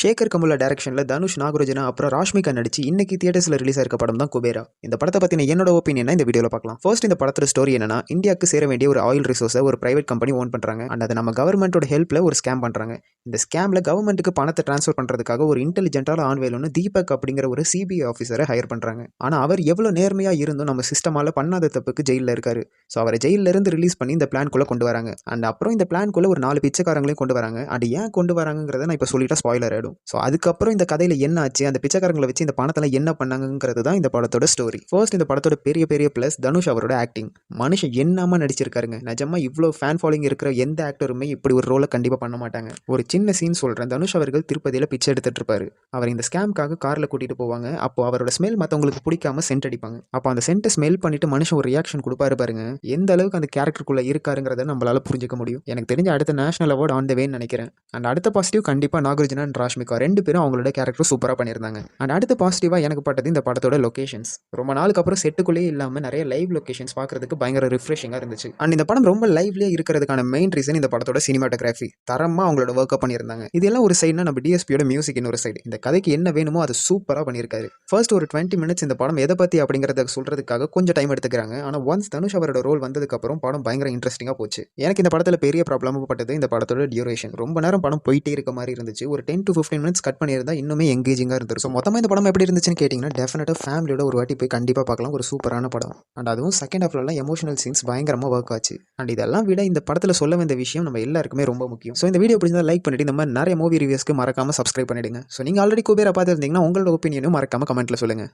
ஷேகர் கமுலா டைரக்ஷனில் தனுஷ், நாகார்ஜுனா அப்புறம் ராஷ்மிகா நடிச்சு இன்னைக்கு தியேட்டர்ஸில் ரிலீஸ் ஆயிருக்க படம் தான் குபேரா. இந்த படத்தை பற்றின என்னோட ஒப்பீனியனை இந்த வீடியோவில் பார்க்கலாம். ஃபர்ஸ்ட், இந்த படத்தோட ஸ்டோரி என்னன்னா, இந்தியாவுக்கு சேர வேண்டிய ஒரு ஆயில் ரிசோர்ஸை ஒரு பிரைவேட் கம்பெனி ஓன் பண்ணுறாங்க. அண்ட் அதை நம்ம கவர்மெண்ட்டோட ஹெல்ப்ல ஒரு ஸ்கேம் பண்ணுறாங்க. இந்த ஸ்கேமில் கவர்மெண்ட்டுக்கு பணத்தை ட்ரான்ஸ்ஃபர் பண்ணுறதுக்காக ஒரு இன்டெலிஜென்ட்டான ஆன்வேலுன்னு தீபக் அப்படிங்கிற ஒரு சிபிஐ ஆஃபீஸரை ஹையர் பண்ணுறாங்க. ஆனால் அவர் எவ்வளோ நேர்மையாக இருந்தும் நம்ம சிஸ்டமால் பண்ணாத தப்புக்கு ஜெயிலில் இருக்காரு. ஸோ அவரை ஜெயிலிருந்து ரிலீஸ் பண்ணி இந்த பிளான்குள்ளே கொண்டு வராங்க. அண்ட் அப்புறம் இந்த பிளான்குள்ளே ஒரு 4 பிச்சைக்காரங்களையும் கொண்டு வராங்க. அது ஏன் கொண்டு வராங்கிறத நான் இப்போ சொல்லிட்டா ஸ்பாயிலர் ஆகிடும். ஸோ அதுக்கப்புறம் இந்த கதையில என்ன ஆச்சு, அந்த பிச்சைக்காரங்களை வச்சு இந்த பணத்தெல்லாம் என்ன பண்ணாங்கிறது தான் இந்த படத்தோட ஸ்டோரி. ஃபர்ஸ்ட், இந்த படத்தோட பெரிய பெரிய பிளஸ் தனுஷ் அவரோட ஆக்டிங். மனுஷன் என்னமா நடிச்சிருக்காருங்க. நிஜமா இவ்வளோ ஃபேன் ஃபாலோயிங் இருக்கிற எந்த ஆக்டருமே இப்படி ஒரு ரோலை கண்டிப்பாக பண்ண மாட்டாங்க. ஒரு சின்ன சீன் சொல்கிறேன். தனுஷ் அவர்கள் திருப்பதியில் பிச்சை எடுத்துட்டு இருப்பாரு. அவர் இந்த ஸ்கேம்காக காரில் கூட்டிட்டு போவாங்க. அப்போ அவரோட ஸ்மெல் மற்றவங்களுக்கு பிடிக்காம சென்ட் அடிப்பாங்க. அப்போ அந்த சென்ட்டை ஸ்மெல் பண்ணிட்டு மனுஷன் ஒரு ரியாக்ஷன் கொடுப்பாரு பாருங்க. எந்த அளவுக்கு அந்த கேரக்டருக்குள்ள இருக்காருங்கிறத நம்மளால புரிஞ்சிக்க முடியும். எனக்கு தெரிஞ்ச அடுத்த நேஷனல் அவார்டு ஆன் த வேன்னு நினைக்கிறேன். அண்ட் அடுத்த பாசிட்டிவ் கண்டிப்பாக நாகார்ஜுனா அண்ட் ராஷ்மிகா 2 பேரும் அவங்களோட கேரக்டர் சூப்பராக பண்ணியிருந்தாங்க. அண்ட் அடுத்த பாசிட்டிவாக எனக்கு பட்டது இந்த படத்தோட லொகேஷன்ஸ். ரொம்ப நாளுக்கு அப்புறம் செட்டுக்குள்ளேயே இல்லாமல் நிறைய லைவ் லொகேஷன்ஸ் பார்க்கறதுக்கு பயங்கர ரிஃப்ரெஷிங்காக இருந்துச்சு. அண்ட் இந்த படம் ரொம்ப லைவ்லேயே இருக்கிறதுக்கான மெயின் ரீசன் இந்த படத்தோட சினிமாட்டோகிராஃபி. தரமாக அவங்களோட ஒர்க் பண்ணியிருந்தாங்க. இதெல்லாம் ஒரு சைடுனா, நம்ம டிஎஸ்பியோட மியூசிக் இன்னொரு சைடு. இந்த கதைக்கு என்ன வேணுமோ அதை சூப்பராக பண்ணியிருக்காரு. ஃபர்ஸ்ட் ஒரு 20 மினிட்ஸ் இந்த படம் எதை பற்றி அப்படிங்கிறத சொல்றதுக்காக கொஞ்சம் டைம் எடுத்துக்கிறாங்க. ஆனால் ஒன்ஸ் தனுஷ் அவரோட ரோல் வந்ததுக்கப்புறம் படம் பயங்கர இன்ட்ரெஸ்டிங்காக போச்சு. எனக்கு இந்த படத்தில் பெரிய ப்ராப்ளமாக பட்டது இந்த படத்தோட டியூரேஷன். ரொம்ப நேரம் படம் போயிட்டே இருக்க மாதிரி இருந்துச்சு. ஒரு 10 to 15 மினிட்ஸ் கட் பண்ணியிருந்தா இன்னுமே எங்கேஜிங்காக இருந்துச்சு. ஸோ மொத்தமாக இந்த படம் எப்படி இருந்துச்சுன்னு கேட்டிங்கன்னா, டெஃபினட்டாக ஃபேமிலியோட ஒரு வாட்டி போய் கண்டிப்பாக பார்க்கலாம். ஒரு சூப்பரான படம். அண்ட் அதுவும் செகண்ட் ஹாஃப்லலாம் எமோஷனல் சீன்ஸ் பயங்கரமாக ஒர்க் ஆச்சு. அண்ட் இதெல்லாம் விட இந்த படத்தில் சொல்ல வந்த விஷயம் நம்ம எல்லாருக்குமே ரொம்ப முக்கியம். ஸோ இந்த வீடியோ பிடிச்சா லைக் பண்ணிட்டு இந்த மாதிரி நிறைய மூவி ரிவ்யூஸ்க்கு மறக்காம சப்ஸ்கிரைப் பண்ணிடுங்க. ஸோ நீங்கள் ஆல்ரெடி குபேரா பார்த்துருந்தீங்கன்னா உங்களோட ஒப்பீனியனும் மறக்காம கமெண்ட்டில் சொல்லுங்கள்.